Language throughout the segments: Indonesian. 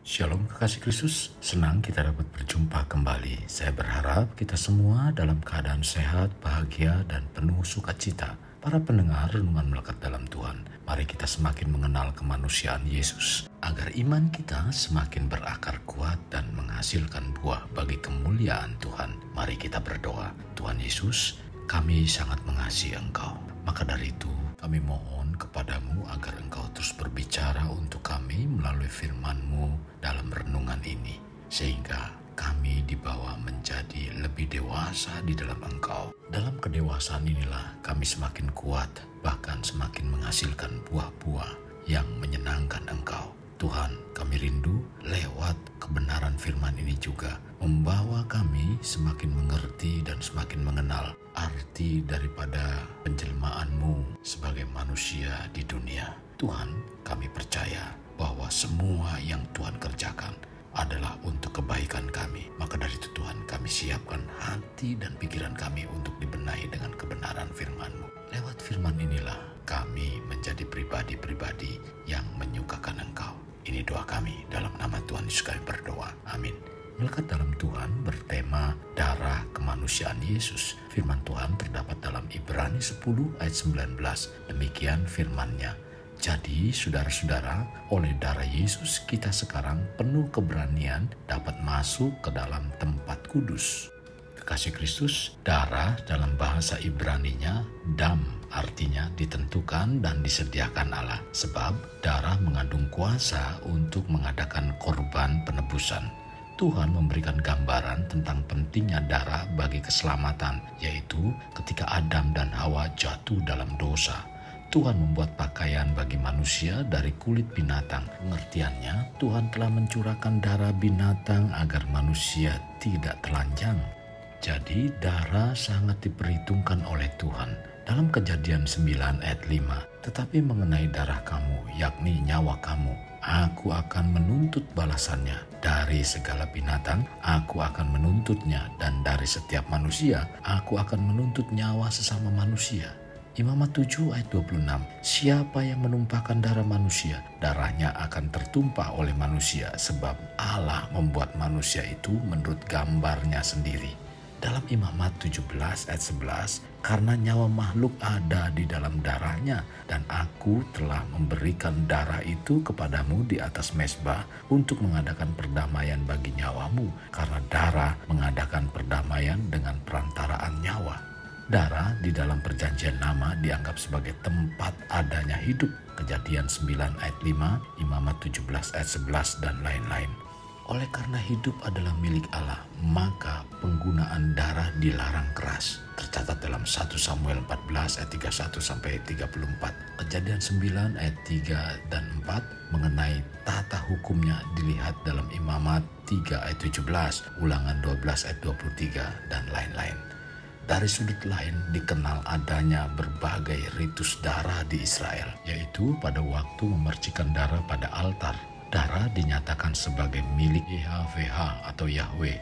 Shalom kekasih Kristus, senang kita dapat berjumpa kembali. Saya berharap kita semua dalam keadaan sehat, bahagia, dan penuh sukacita. Para pendengar renungan melekat dalam Tuhan, mari kita semakin mengenal kemanusiaan Yesus, agar iman kita semakin berakar kuat dan menghasilkan buah bagi kemuliaan Tuhan. Mari kita berdoa. Tuhan Yesus, kami sangat mengasihi Engkau. Maka dari itu, kami mohon kepadamu agar Engkau terus berbicara untuk kami melalui firman-Mu dalam renungan ini, sehingga kami dibawa menjadi lebih dewasa di dalam Engkau. Dalam kedewasaan inilah kami semakin kuat, bahkan semakin menghasilkan buah-buah yang menyenangkan Engkau. Tuhan, kami rindu lewat kebenaran firman ini juga membawa kami semakin mengerti dan semakin mengenal arti daripada penjelmaan-Mu sebagai manusia di dunia. Tuhan, kami percaya bahwa semua yang Tuhan kerjakan adalah untuk kebaikan kami. Maka dari itu Tuhan, kami siapkan hati dan pikiran kami untuk dibenahi dengan kebenaran firman-Mu. Lewat firman inilah kami menjadi pribadi-pribadi yang menyukakan Engkau. Ini doa kami, dalam nama Tuhan Yesus kami berdoa. Amin. Melekat dalam Tuhan bertema darah kemanusiaan Yesus. Firman Tuhan terdapat dalam Ibrani 10 ayat 19. Demikian firman-Nya. Jadi saudara-saudara, oleh darah Yesus kita sekarang penuh keberanian dapat masuk ke dalam tempat kudus. Kekasih Kristus, darah dalam bahasa Ibraninya dam, artinya ditentukan dan disediakan Allah. Sebab darah mengandung kuasa untuk mengadakan korban penebusan. Tuhan memberikan gambaran tentang pentingnya darah bagi keselamatan, yaitu ketika Adam dan Hawa jatuh dalam dosa. Tuhan membuat pakaian bagi manusia dari kulit binatang. Pengertiannya, Tuhan telah mencurahkan darah binatang agar manusia tidak telanjang. Jadi darah sangat diperhitungkan oleh Tuhan. Dalam Kejadian 9 ayat 5, tetapi mengenai darah kamu, yakni nyawa kamu, aku akan menuntut balasannya. Dari segala binatang, aku akan menuntutnya, dan dari setiap manusia, aku akan menuntut nyawa sesama manusia. Imamat 7 ayat 26, siapa yang menumpahkan darah manusia, darahnya akan tertumpah oleh manusia, sebab Allah membuat manusia itu menurut gambarnya sendiri. Dalam Imamat 17 ayat 11, karena nyawa makhluk ada di dalam darahnya, dan aku telah memberikan darah itu kepadamu di atas mezbah untuk mengadakan perdamaian bagi nyawamu, karena darah mengadakan perdamaian dengan perantaraan nyawa. Darah di dalam perjanjian lama dianggap sebagai tempat adanya hidup. Kejadian 9 ayat 5, Imamat 17 ayat 11, dan lain-lain. Oleh karena hidup adalah milik Allah, maka penggunaan darah dilarang keras. Tercatat dalam 1 Samuel 14 ayat 31 sampai 34. Kejadian 9 ayat 3 dan 4 mengenai tata hukumnya dilihat dalam Imamat 3 ayat 17, Ulangan 12 ayat 23, dan lain-lain. Dari sudut lain dikenal adanya berbagai ritus darah di Israel, yaitu pada waktu memercikan darah pada altar. Darah dinyatakan sebagai milik YHWH atau Yahweh.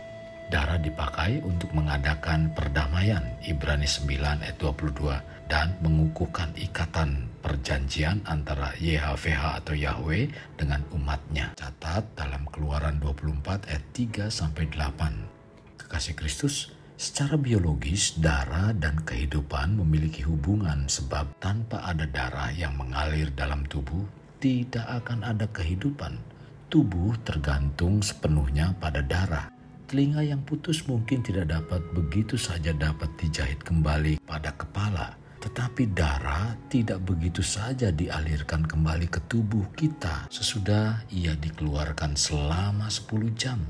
Darah dipakai untuk mengadakan perdamaian, Ibrani 9 ayat 22, dan mengukuhkan ikatan perjanjian antara YHWH atau Yahweh dengan umatnya. Catat dalam Keluaran 24 ayat 3 sampai 8. Kekasih Kristus, secara biologis darah dan kehidupan memiliki hubungan, sebab tanpa ada darah yang mengalir dalam tubuh, tidak akan ada kehidupan. Tubuh tergantung sepenuhnya pada darah. Telinga yang putus mungkin tidak dapat begitu saja dapat dijahit kembali pada kepala. Tetapi darah tidak begitu saja dialirkan kembali ke tubuh kita sesudah ia dikeluarkan selama 10 jam.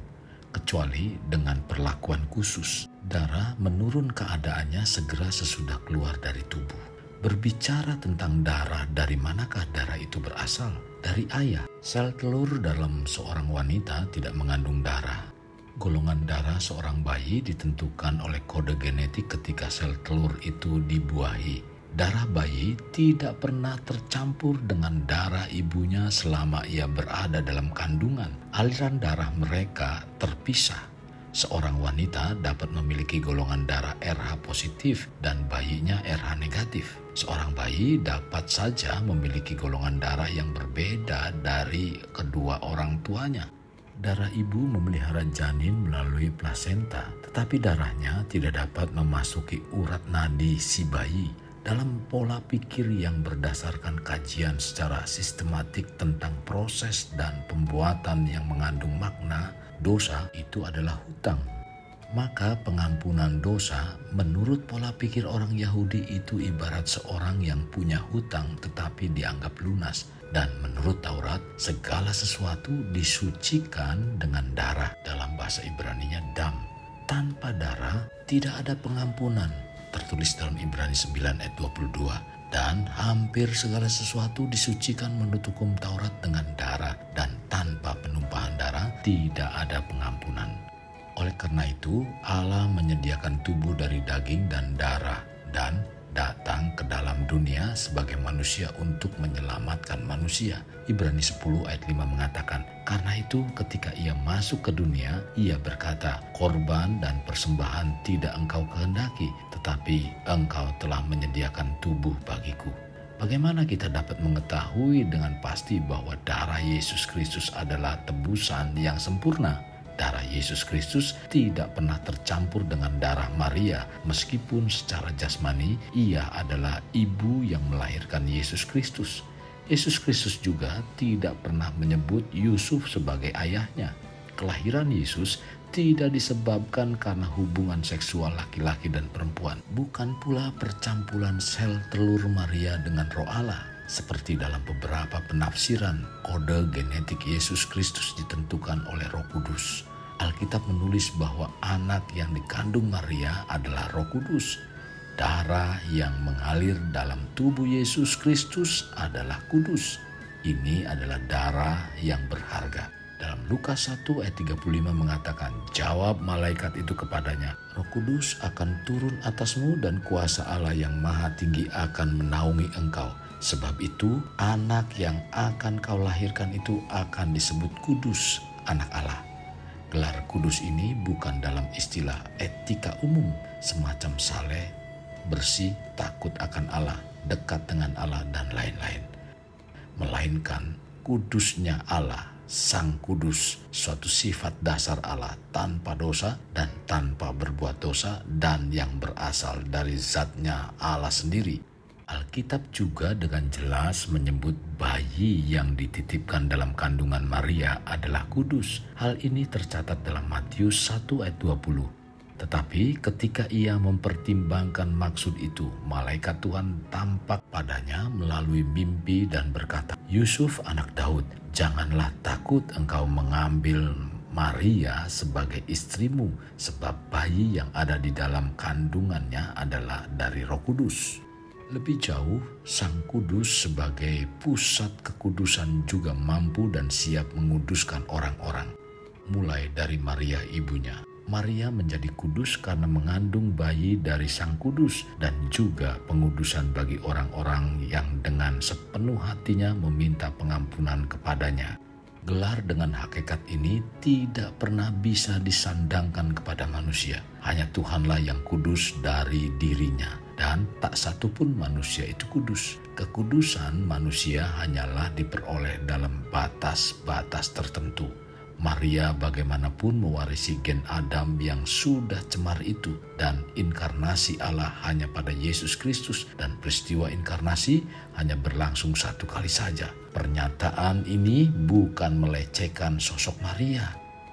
Kecuali dengan perlakuan khusus. Darah menurun keadaannya segera sesudah keluar dari tubuh. Berbicara tentang darah, dari manakah darah itu berasal? Dari ayah. Sel telur dalam seorang wanita tidak mengandung darah. Golongan darah seorang bayi ditentukan oleh kode genetik ketika sel telur itu dibuahi. Darah bayi tidak pernah tercampur dengan darah ibunya selama ia berada dalam kandungan. Aliran darah mereka terpisah. Seorang wanita dapat memiliki golongan darah RH positif dan bayinya RH negatif. Seorang bayi dapat saja memiliki golongan darah yang berbeda dari kedua orang tuanya. Darah ibu memelihara janin melalui plasenta, tetapi darahnya tidak dapat memasuki urat nadi si bayi. Dalam pola pikir yang berdasarkan kajian secara sistematik tentang proses dan pembuatan yang mengandung makna, dosa itu adalah hutang. Maka pengampunan dosa menurut pola pikir orang Yahudi itu ibarat seorang yang punya hutang tetapi dianggap lunas. Dan menurut Taurat, segala sesuatu disucikan dengan darah, dalam bahasa Ibraninya dam. Tanpa darah tidak ada pengampunan, tertulis dalam Ibrani 9 ayat 22. Dan hampir segala sesuatu disucikan menurut hukum Taurat dengan darah, dan tanpa penumpahan darah tidak ada pengampunan. Oleh karena itu, Allah menyediakan tubuh dari daging dan darah dan datang ke dalam dunia sebagai manusia untuk menyelamatkan manusia. Ibrani 10 ayat 5 mengatakan, karena itu ketika ia masuk ke dunia, ia berkata, korban dan persembahan tidak engkau kehendaki, tetapi engkau telah menyediakan tubuh bagiku. Bagaimana kita dapat mengetahui dengan pasti bahwa darah Yesus Kristus adalah tebusan yang sempurna? Darah Yesus Kristus tidak pernah tercampur dengan darah Maria, meskipun secara jasmani ia adalah ibu yang melahirkan Yesus Kristus. Yesus Kristus juga tidak pernah menyebut Yusuf sebagai ayahnya. Kelahiran Yesus tidak disebabkan karena hubungan seksual laki-laki dan perempuan, bukan pula percampuran sel telur Maria dengan Roh Allah. Seperti dalam beberapa penafsiran, kode genetik Yesus Kristus ditentukan oleh Roh Kudus. Alkitab menulis bahwa anak yang dikandung Maria adalah Roh Kudus. Darah yang mengalir dalam tubuh Yesus Kristus adalah kudus. Ini adalah darah yang berharga. Dalam Lukas 1 ayat 35 mengatakan, jawab malaikat itu kepadanya, Roh Kudus akan turun atasmu dan kuasa Allah yang maha tinggi akan menaungi engkau. Sebab itu, anak yang akan kau lahirkan itu akan disebut kudus, anak Allah. Gelar kudus ini bukan dalam istilah etika umum, semacam saleh, bersih, takut akan Allah, dekat dengan Allah, dan lain-lain. Melainkan kudusnya Allah, Sang Kudus, suatu sifat dasar Allah tanpa dosa dan tanpa berbuat dosa dan yang berasal dari zatnya Allah sendiri. Alkitab juga dengan jelas menyebut bayi yang dititipkan dalam kandungan Maria adalah kudus. Hal ini tercatat dalam Matius 1 ayat 20. Tetapi ketika ia mempertimbangkan maksud itu, malaikat Tuhan tampak padanya melalui mimpi dan berkata, Yusuf anak Daud, janganlah takut engkau mengambil Maria sebagai istrimu, sebab bayi yang ada di dalam kandungannya adalah dari Roh Kudus. Lebih jauh, Sang Kudus sebagai pusat kekudusan juga mampu dan siap menguduskan orang-orang. Mulai dari Maria ibunya. Maria menjadi kudus karena mengandung bayi dari Sang Kudus dan juga pengudusan bagi orang-orang yang dengan sepenuh hatinya meminta pengampunan kepadanya. Gelar dengan hakikat ini tidak pernah bisa disandangkan kepada manusia. Hanya Tuhanlah yang kudus dari dirinya. Dan tak satu pun manusia itu kudus. Kekudusan manusia hanyalah diperoleh dalam batas-batas tertentu. Maria bagaimanapun mewarisi gen Adam yang sudah cemar itu. Dan inkarnasi Allah hanya pada Yesus Kristus. Dan peristiwa inkarnasi hanya berlangsung satu kali saja. Pernyataan ini bukan melecehkan sosok Maria.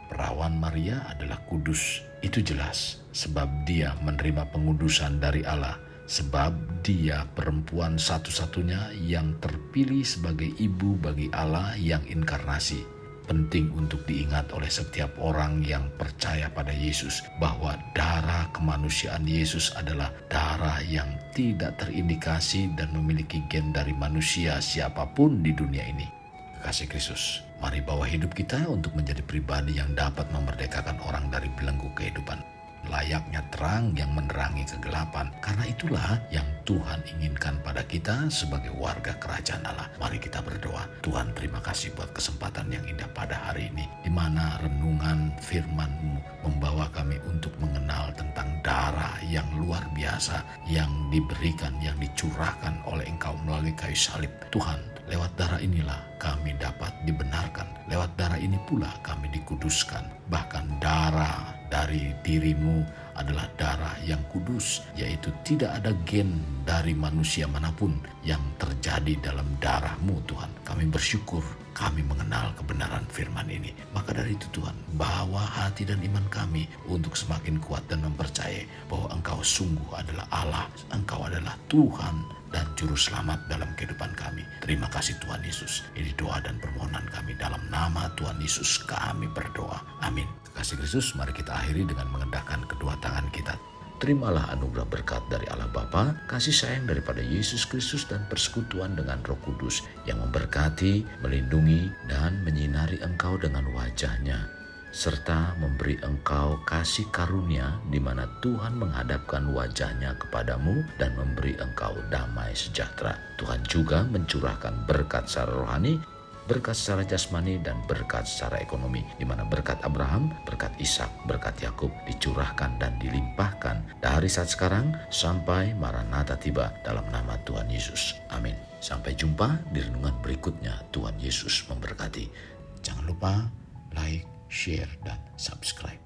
Perawan Maria adalah kudus. Itu jelas. Sebab dia menerima pengudusan dari Allah. Sebab dia perempuan satu-satunya yang terpilih sebagai ibu bagi Allah yang inkarnasi. Penting untuk diingat oleh setiap orang yang percaya pada Yesus bahwa darah kemanusiaan Yesus adalah darah yang tidak terindikasi dan memiliki gen dari manusia siapapun di dunia ini. Kekasih Kristus, mari bawa hidup kita untuk menjadi pribadi yang dapat memerdekakan orang dari belenggu kehidupan. Layaknya terang yang menerangi kegelapan. Karena itulah yang Tuhan inginkan pada kita sebagai warga kerajaan Allah. Mari kita berdoa. Tuhan, terima kasih buat kesempatan yang indah pada hari ini, di mana renungan firman-Mu membawa kami untuk mengenal tentang darah yang luar biasa yang diberikan, yang dicurahkan oleh Engkau melalui kayu salib. Tuhan, lewat darah inilah kami dapat dibenarkan. Lewat darah ini pula kami dikuduskan. Bahkan darah dari dirimu adalah darah yang kudus, yaitu tidak ada gen dari manusia manapun yang terjadi dalam darah-Mu Tuhan. Kami bersyukur kami mengenal kebenaran firman ini. Maka dari itu Tuhan, bawa hati dan iman kami untuk semakin kuat dan mempercayai bahwa Engkau sungguh adalah Allah, Engkau adalah Tuhan dan Juru Selamat dalam kehidupan kami. Terima kasih Tuhan Yesus. Ini doa dan permohonan kami dalam nama Tuhan Yesus kami berdoa. Amin. Kasih Kristus, mari kita akhiri dengan mengendahkan kedua tangan kita. Terimalah anugerah berkat dari Allah Bapa, kasih sayang daripada Yesus Kristus dan persekutuan dengan Roh Kudus yang memberkati, melindungi, dan menyinari engkau dengan wajah-Nya, serta memberi engkau kasih karunia di mana Tuhan menghadapkan wajah-Nya kepadamu dan memberi engkau damai sejahtera. Tuhan juga mencurahkan berkat secara rohani, berkat secara jasmani, dan berkat secara ekonomi, di mana berkat Abraham, berkat Ishak, berkat Yakub dicurahkan dan dilimpahkan dari saat sekarang sampai Maranatha tiba dalam nama Tuhan Yesus. Amin. Sampai jumpa di renungan berikutnya. Tuhan Yesus memberkati. Jangan lupa like, share, dan subscribe.